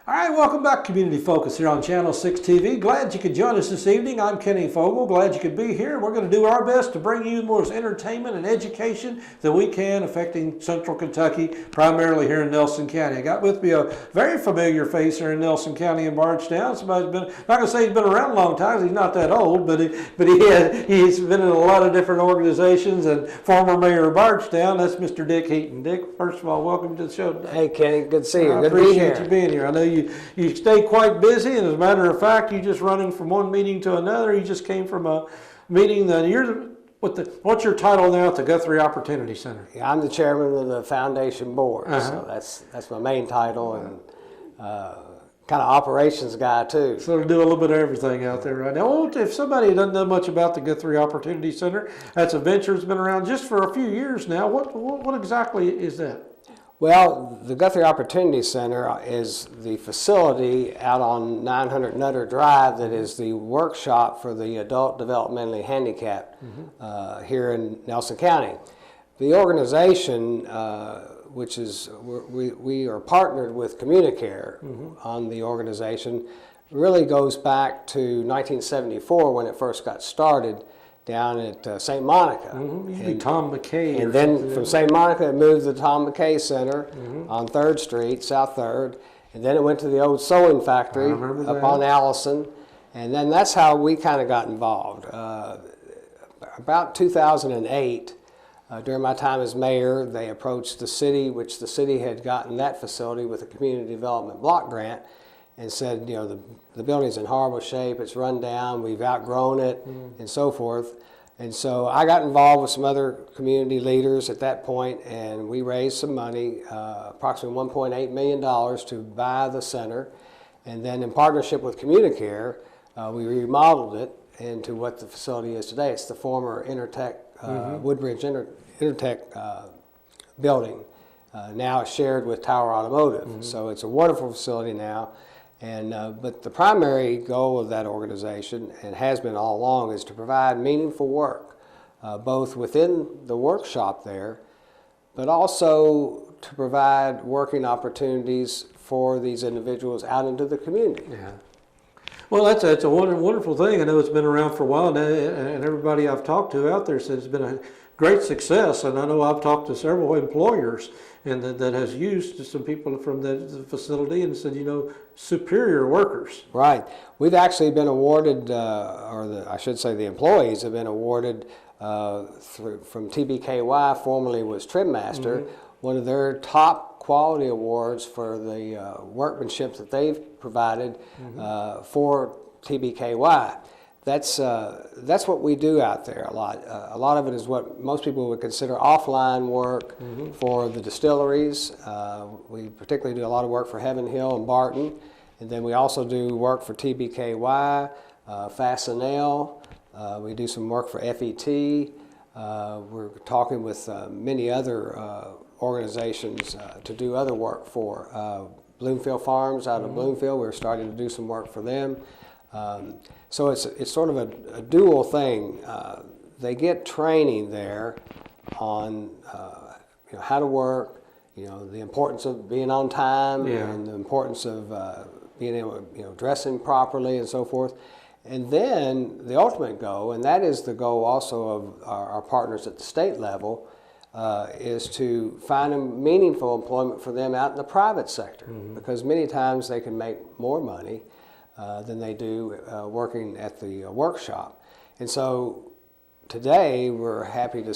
All right, welcome back, Community Focus, here on Channel 6 TV. Glad you could join us this evening. I'm Kenny Fogel. Glad you could be here. We're going to do our best to bring you more entertainment and education that we can affecting Central Kentucky, primarily here in Nelson County. I got with me a very familiar face here in Nelson County in Bardstown. Somebody's been, not going to say he's been around a long time, he's not that old, but he's been in a lot of different organizations, and former mayor of Bardstown. That's Mr. Dick Heaton. Dick, first of all, welcome to the show today. Hey, Kenny, good to see you. I Good to be here. appreciate you being here. I know you stay quite busy, and as a matter of fact, you just running from one meeting to another. You just came from a meeting that what's your title now at the Guthrie Opportunity Center? Yeah, I'm the chairman of the foundation board, so that's my main title, and kind of operations guy too. So to do a little bit of everything out there right now. Well, if somebody doesn't know much about the Guthrie Opportunity Center, that's a venture that's been around just for a few years now. What exactly is that? Well, the Guthrie Opportunity Center is the facility out on 900 Nutter Drive that is the workshop for the adult developmentally handicapped here in Nelson County. The organization, which is, we are partnered with Communicare on the organization, really goes back to 1974 when it first got started down at St. Monica. Used to be Tom McKay. And then from St. Monica, it moved to the Tom McKay Center on 3rd Street, South 3rd. And then it went to the old sewing factory up on Allison. And then that's how we kind of got involved. About 2008, during my time as mayor, they approached the city, which the city had gotten that facility with a community development block grant, and said, you know, the building's in horrible shape, it's run down, we've outgrown it, and so forth. And so I got involved with some other community leaders at that point, and we raised some money, approximately $1.8 million to buy the center. And then in partnership with Communicare, we remodeled it into what the facility is today. It's the former Intertech, Woodbridge Intertech building. Now it's shared with Tower Automotive. So it's a wonderful facility now. And, but the primary goal of that organization, and has been all along, is to provide meaningful work, both within the workshop there, but also to provide working opportunities for these individuals out into the community. Yeah. Well, that's a wonderful thing. I know it's been around for a while, and everybody I've talked to out there said it's been a great success. And I know I've talked to several employers and that has used some people from the facility and said, you know, superior workers. Right. We've actually been awarded, I should say the employees have been awarded from TBKY, formerly was Trim Master, one of their top quality awards for the workmanship that they've provided for TBKY. That's what we do out there a lot. A lot of it is what most people would consider offline work for the distilleries. We particularly do a lot of work for Heaven Hill and Barton. And then we also do work for TBKY, Fastenal. We do some work for FET. We're talking with many other organizations to do other work for. Bloomfield Farms out of Bloomfield, we're starting to do some work for them. So it's sort of a dual thing. They get training there on you know, how to work, you know, the importance of being on time, and the importance of being able to, you know, dressing properly and so forth. And then the ultimate goal, and that is the goal also of our partners at the state level, is to find a meaningful employment for them out in the private sector, because many times they can make more money than they do working at the workshop. And so today we're happy to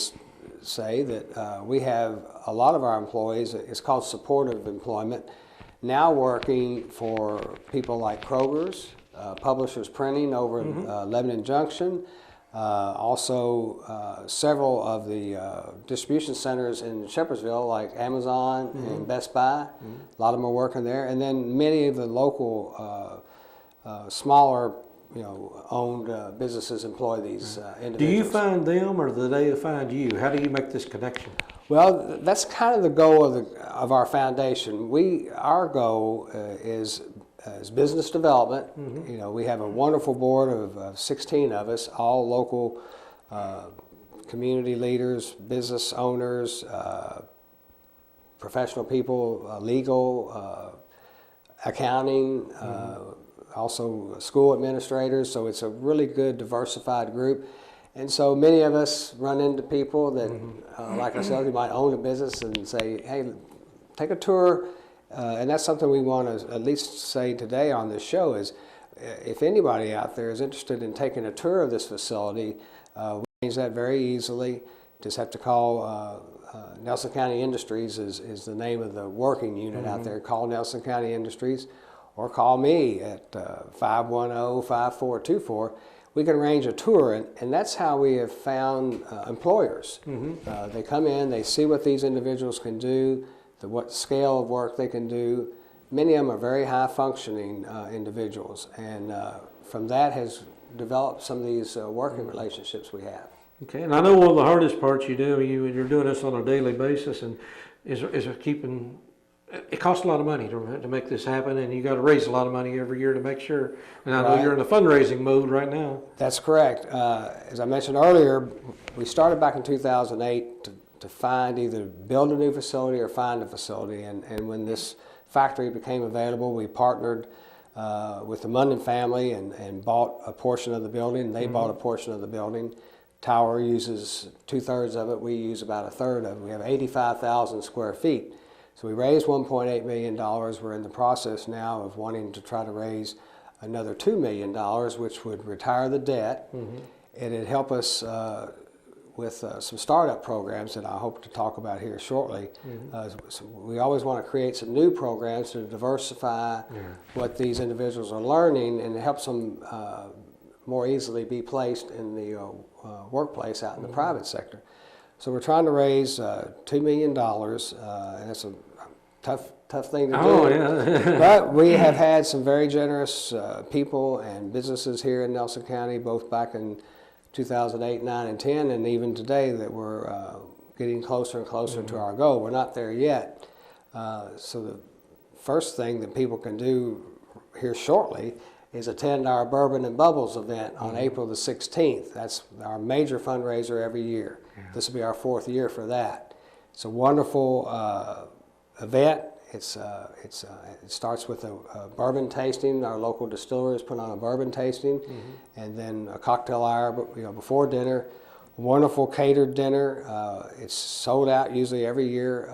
say that we have a lot of our employees, it's called supportive employment, now working for people like Kroger's, Publishers Printing over in Lebanon Junction, also several of the distribution centers in Shepherdsville like Amazon and Best Buy. A lot of them are working there. And then many of the local smaller, you know, owned businesses employ these individuals. Do you find them, or do they find you? How do you make this connection? Well, that's kind of the goal of our foundation. Our goal is business development. You know, we have a wonderful board of 16 of us, all local community leaders, business owners, professional people, legal, accounting, also school administrators. So it's a really good diversified group. And so many of us run into people that, like ourselves, who might own a business and say, hey, take a tour. And that's something we want to at least say today on this show is if anybody out there is interested in taking a tour of this facility, we change that very easily. Just have to call Nelson County Industries is the name of the working unit out there. Call Nelson County Industries or call me at 510-5424. We can arrange a tour, and that's how we have found employers. They come in, they see what these individuals can do, what scale of work they can do. Many of them are very high-functioning individuals, and from that has developed some of these working relationships we have. Okay, and I know one of the hardest parts you do, you're doing this on a daily basis, and is keeping. It costs a lot of money to make this happen, and you got to raise a lot of money every year to make sure. And I know you're in a fundraising mode right now. That's correct. As I mentioned earlier, we started back in 2008 to find either build a new facility or find a facility. And when this factory became available, we partnered with the Munden family and bought a portion of the building. They bought a portion of the building. Tower uses 2/3 of it. We use about 1/3 of it. We have 85,000 square feet. So we raised $1.8 million. We're in the process now of wanting to try to raise another $2 million, which would retire the debt. And it'd help us with some startup programs that I hope to talk about here shortly. So we always want to create some new programs to diversify what these individuals are learning, and it helps them more easily be placed in the workplace out in the private sector. So we're trying to raise $2 million, and it's a tough thing to do. Oh, yeah. But we have had some very generous people and businesses here in Nelson County, both back in 2008, 9, and 10, and even today that we're getting closer and closer to our goal. We're not there yet. So the first thing that people can do here shortly is attend our Bourbon and Bubbles event on April the 16th. That's our major fundraiser every year. This will be our 4th year for that. It's a wonderful event. It starts with a bourbon tasting. Our local distillers put on a bourbon tasting, and then a cocktail hour before dinner. A wonderful catered dinner. It's sold out usually every year,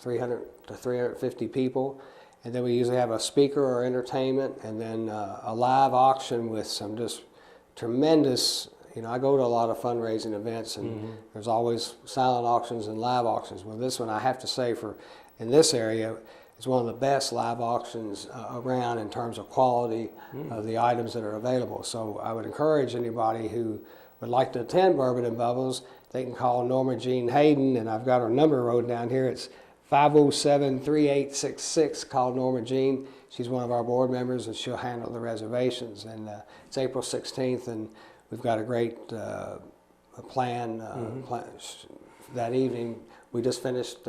300 to 350 people. And then we usually have a speaker or entertainment, and then a live auction with some just tremendous, I go to a lot of fundraising events, and there's always silent auctions and live auctions. Well, this one I have to say in this area is one of the best live auctions around in terms of quality of the items that are available. So I would encourage anybody who would like to attend Bourbon and Bubbles, they can call Norma Jean Hayden, and I've got her number wrote down here. It's 507-3866. Call Norma Jean. She's one of our board members, and she'll handle the reservations. And it's April 16th, and we've got a great plan that evening. We just finished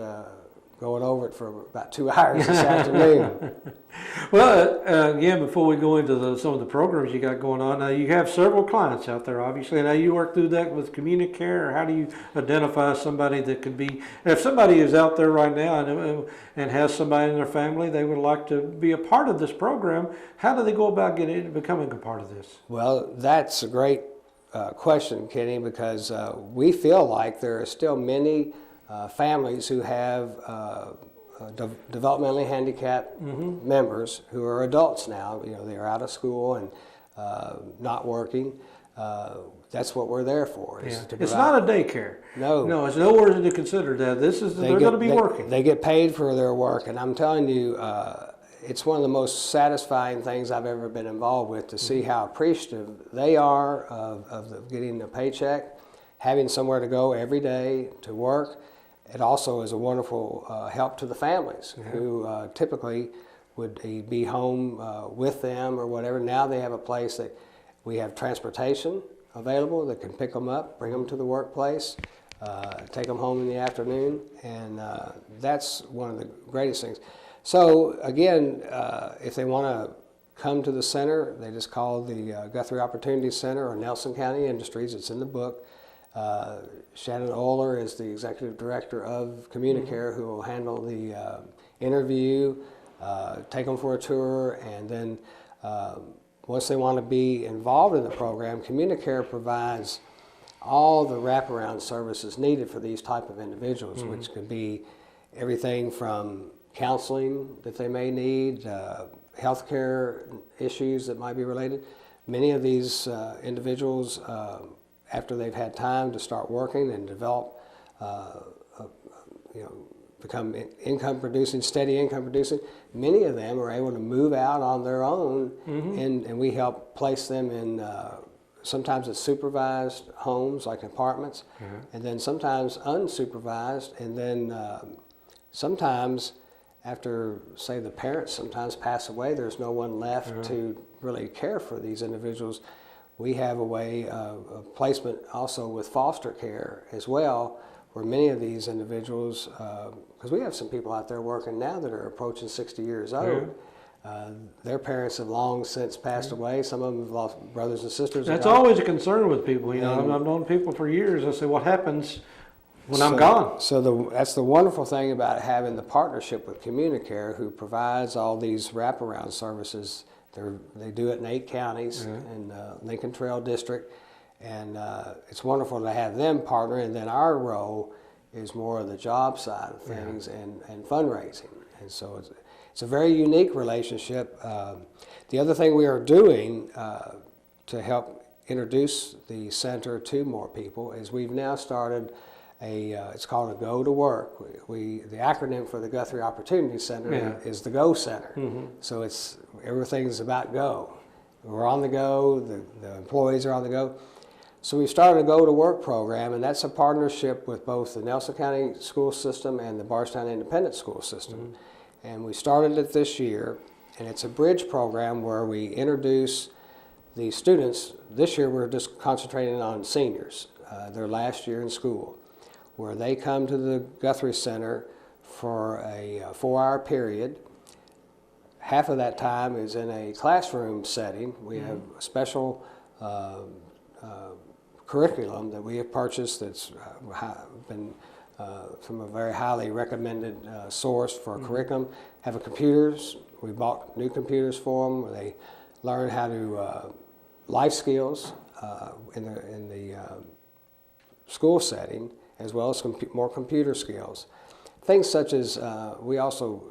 going over it for about 2 hours this afternoon. Well, again, before we go into some of the programs you got going on, now you have several clients out there, obviously. Now you work through that with CommuniCare, or how do you identify somebody that could be, if somebody is out there right now and has somebody in their family they would like to be a part of this program, how do they go about becoming a part of this? Well, that's a great question, Kenny, because we feel like there are still many families who have developmentally handicapped members who are adults now. They are out of school and not working. That's what we're there for. It's not a daycare. No, it's nowhere to consider that. They're going to be working. They get paid for their work, and I'm telling you, it's one of the most satisfying things I've ever been involved with to see how appreciative they are of getting a paycheck, having somewhere to go every day to work. It also is a wonderful help to the families who typically would be home with them or whatever. Now they have a place that we have transportation available that can pick them up, bring them to the workplace, take them home in the afternoon, and that's one of the greatest things. So again, if they want to come to the center, they just call the Guthrie Opportunity Center or Nelson County Industries. It's in the book. Shannon Oler is the executive director of CommuniCare, who will handle the interview, take them for a tour, and then once they want to be involved in the program, Communicare provides all the wraparound services needed for these type of individuals, which could be everything from counseling that they may need, healthcare issues that might be related. Many of these individuals, after they've had time to start working and develop, become income producing, steady income producing, many of them are able to move out on their own, and we help place them in, sometimes it's supervised homes like apartments, and then sometimes unsupervised, and then sometimes after, say, the parents sometimes pass away, there's no one left to really care for these individuals. We have a way of placement also with foster care as well, where many of these individuals, because we have some people out there working now that are approaching 60 years old. Their parents have long since passed away. Some of them have lost brothers and sisters. That's always a concern with people. You know, I've known people for years. I say, what happens when I'm gone? So that's the wonderful thing about having the partnership with Communicare, who provides all these wraparound services. They do it in 8 counties in Lincoln Trail District, and it's wonderful to have them partner. And then our role is more of the job side of things and fundraising. And so it's a very unique relationship. The other thing we are doing to help introduce the center to more people is we've now started it's called a Go to Work. The acronym for the Guthrie Opportunity Center is the Go Center. So everything's about go. We're on the go, the employees are on the go. So we started a Go to Work program, and that's a partnership with both the Nelson County School System and the Bardstown Independent School System. And we started it this year, and it's a bridge program where we introduce the students. This year we're just concentrating on seniors, their last year in school, where they come to the Guthrie Center for a 4-hour period. Half of that time is in a classroom setting. We have a special curriculum that we have purchased that's been from a very highly recommended source for curriculum. Have computers. We bought new computers for them, where they learn how to life skills in the school setting, as well as more computer skills. Things such as we also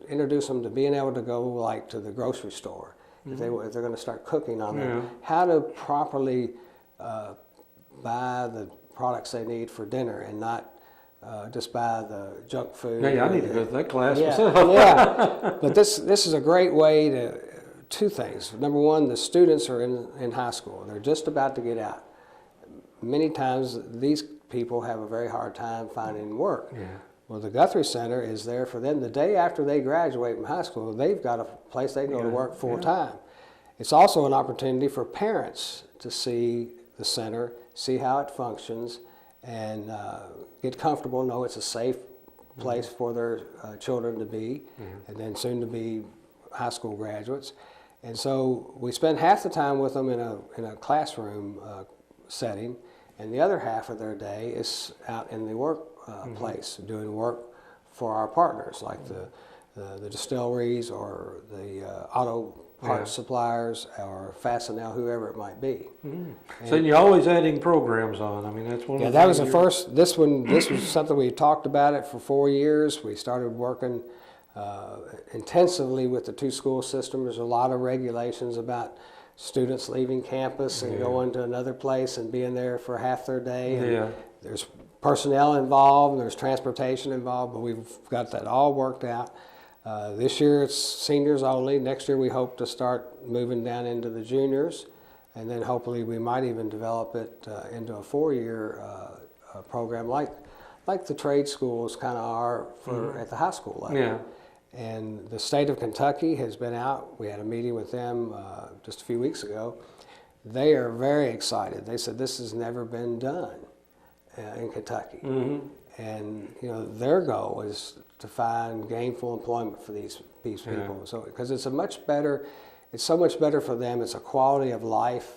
introduce them to being able to go like to the grocery store if they're going to start cooking on them. How to properly buy the products they need for dinner and not just buy the junk food. Yeah, I need to go to that class myself. But this is a great way to, 2 things. Number one, the students are in high school. They're just about to get out. Many times these people have a very hard time finding work. Well, the Guthrie Center is there for them. The day after they graduate from high school, they've got a place they can go to work full time. It's also an opportunity for parents to see the center, see how it functions, and get comfortable, know it's a safe place for their children to be, and then soon to be high school graduates. And so we spend half the time with them in a classroom setting, and the other half of their day is out in the workplace, doing work for our partners, like the distilleries or the auto parts suppliers or Fastenal, whoever it might be. So you're always adding programs on. I mean, that's one of the that was the first. This was something we talked about it for 4 years. We started working intensively with the 2 school systems. There's a lot of regulations about students leaving campus and going to another place and being there for half their day. And there's personnel involved, and there's transportation involved, but we've got that all worked out. This year it's seniors only. Next year we hope to start moving down into the juniors, and then hopefully we might even develop it into a 4-year program like the trade schools kind of are for at the high school level. And the state of Kentucky has been out. We had a meeting with them just a few weeks ago. They are very excited. They said this has never been done in Kentucky. And their goal is to find gainful employment for these people. So because it's so much better for them. It's a quality of life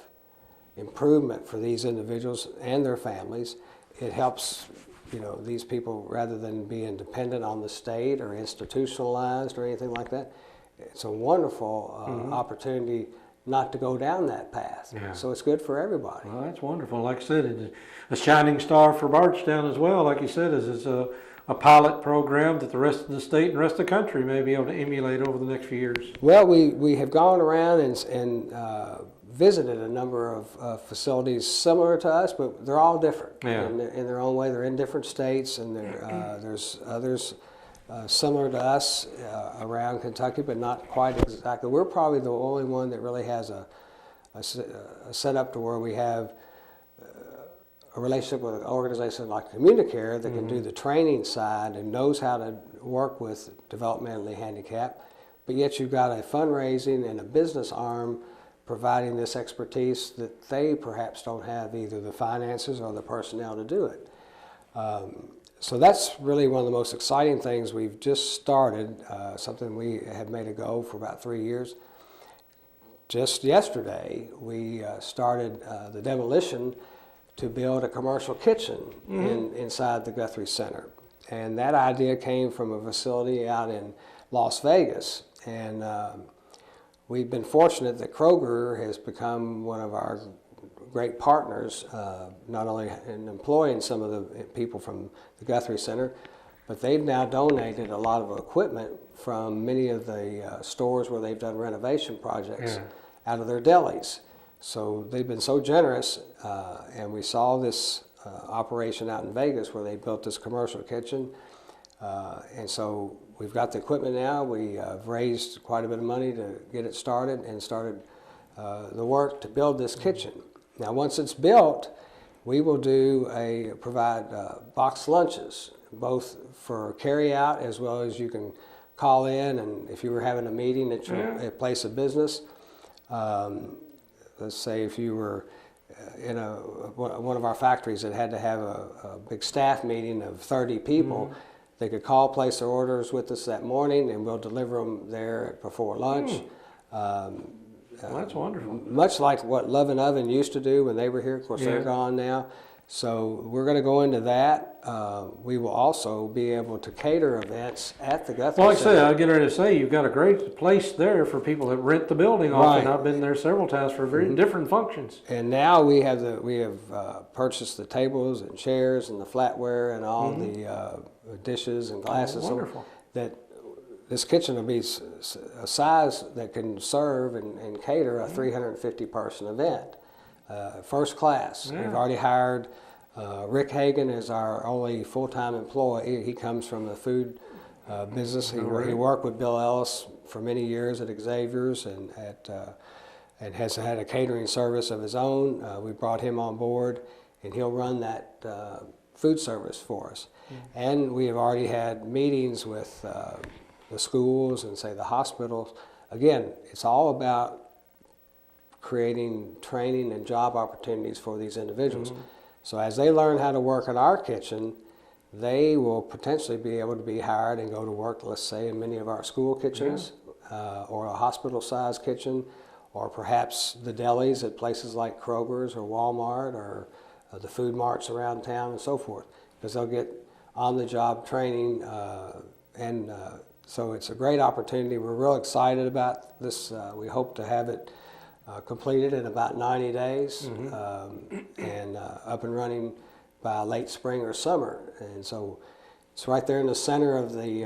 improvement for these individuals and their families. It helps you know, these people, rather than being dependent on the state or institutionalized or anything like that, it's a wonderful opportunity not to go down that path. Yeah. So it's good for everybody. Well, that's wonderful. Like I said, it's a shining star for Bardstown as well. Like you said, it's a pilot program that the rest of the state and the rest of the country may be able to emulate over the next few years. Well, we have gone around and visited a number of facilities similar to us, but they're all different in their own way. They're in different states, and there's others similar to us around Kentucky, but not quite exactly. We're probably the only one that really has a setup to where we have a relationship with an organization like Communicare that can do the training side and knows how to work with developmentally handicapped, but yet you've got a fundraising and a business arm providing this expertise that they perhaps don't have either the finances or the personnel to do it. So that's really one of the most exciting things we've just started, something we have made a go for about 3 years. Just yesterday, we started the demolition to build a commercial kitchen inside the Guthrie Center. And that idea came from a facility out in Las Vegas. And we've been fortunate that Kroger has become one of our great partners, not only in employing some of the people from the Guthrie Center, but they've now donated a lot of equipment from many of the stores where they've done renovation projects out of their delis. So they've been so generous, and we saw this operation out in Vegas where they built this commercial kitchen. And so we've got the equipment now. We have raised quite a bit of money to get it started and started the work to build this kitchen. Now, once it's built, we will provide boxed lunches, both for carry out as well as you can call in, and if you were having a meeting at your place of business, let's say if you were in one of our factories that had to have a big staff meeting of 30 people, they could call, place their orders with us that morning, and we'll deliver them there before lunch. Well, that's wonderful. Much like what Love and Oven used to do when they were here. Of course, they're gone now. So we're going to go into that. We will also be able to cater events at the Guthrie Well, like I Center. said, I'll get ready to say, you've got a great place there for people that rent the building off, and I've been there several times for very different functions. And now we have purchased the tables and chairs and the flatware and all the dishes and glasses. Oh, wonderful. So that this kitchen will be a size that can serve and cater a 350-person event, first class. We've already hired Rick Hagan as our only full-time employee. He comes from the food business. He worked with Bill Ellis for many years at Xavier's and has had a catering service of his own. We brought him on board, and he'll run that food service for us. And we have already had meetings with the schools and, say, the hospitals. Again, it's all about creating training and job opportunities for these individuals. So as they learn how to work in our kitchen, they will potentially be able to be hired and go to work, let's say, in many of our school kitchens, or a hospital-sized kitchen, or perhaps the delis at places like Kroger's or Walmart or the food marts around town and so forth, because they'll get on-the-job training, and so it's a great opportunity. We're real excited about this. We hope to have it completed in about 90 days and up and running by late spring or summer. And so it's right there in the center of the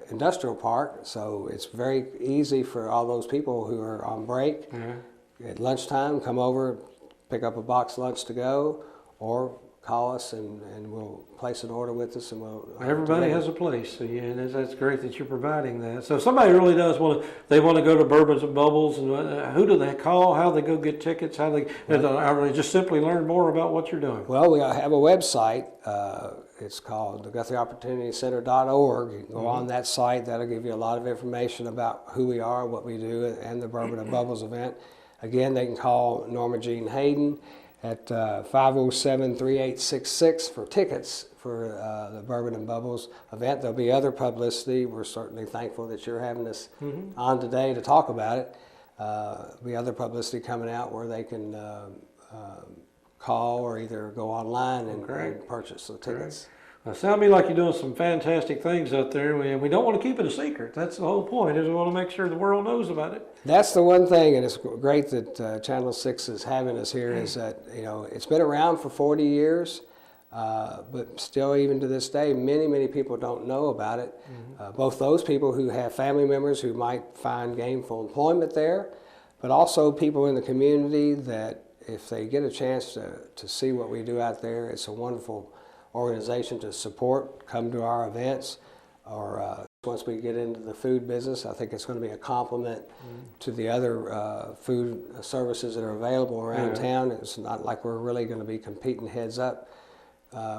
industrial park, so it's very easy for all those people who are on break at lunchtime, come over, pick up a box lunch to go, or call us and we'll place an order with us, and we'll. Everybody has a place, so and that's great that you're providing that. So if somebody really does they want to go to Bourbons and Bubbles, and who do they call? How do they go get tickets? How they just simply learn more about what you're doing? Well, we have a website. It's called the GuthrieOpportunityCenter.org. You can go on that site. That'll give you a lot of information about who we are, what we do, and the Bourbon and Bubbles event. Again, they can call Norma Jean Hayden at 507-3866 for tickets for the Bourbon and Bubbles event. There'll be other publicity. We're certainly thankful that you're having us on today to talk about it. There'll be other publicity coming out where they can call or either go online and purchase the tickets. Sound to me like you're doing some fantastic things out there, and we don't want to keep it a secret. That's the whole point, is we want to make sure the world knows about it. That's the one thing, and it's great that Channel 6 is having us here, is that, you know, it's been around for 40 years, but still, even to this day, many people don't know about it. Both those people who have family members who might find gainful employment there, but also people in the community that if they get a chance to see what we do out there, it's a wonderful organization to support, come to our events, or once we get into the food business, I think it's going to be a complement to the other food services that are available around town. It's not like we're really going to be competing heads up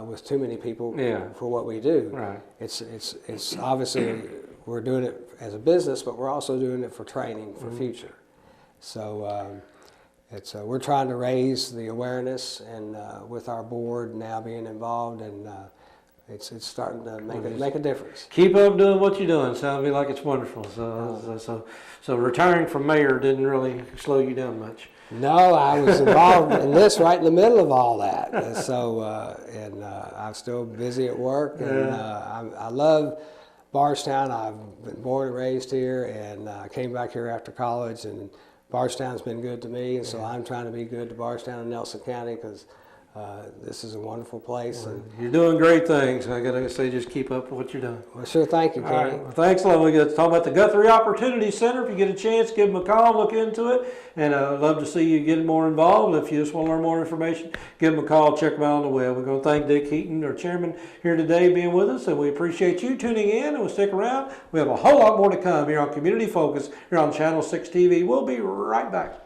with too many people for what we do. Right. It's obviously we're doing it as a business, but we're also doing it for training for future. So we're trying to raise the awareness, and with our board now being involved, and it's starting to make a difference. Keep up doing what you're doing. Sounds to me like it's wonderful. So retiring from mayor didn't really slow you down much. No, I was involved in this right in the middle of all that. I'm still busy at work, and I love Bardstown. I've been born and raised here, and I came back here after college, and Bardstown's been good to me, and so I'm trying to be good to Bardstown and Nelson County, because this is a wonderful place. Well, you're doing great things. I got to say, just keep up with what you're doing. Well, sure, thank you, Kenny. All right. Well, thanks a lot. We got to talk about the Guthrie Opportunity Center. If you get a chance, give them a call, look into it, and I'd love to see you get more involved. If you just want to learn more information, give them a call, check them out on the web. We're going to thank Dick Heaton, our chairman, here today being with us, and we appreciate you tuning in, and we'll stick around. We have a whole lot more to come here on Community Focus here on Channel 6 TV. We'll be right back.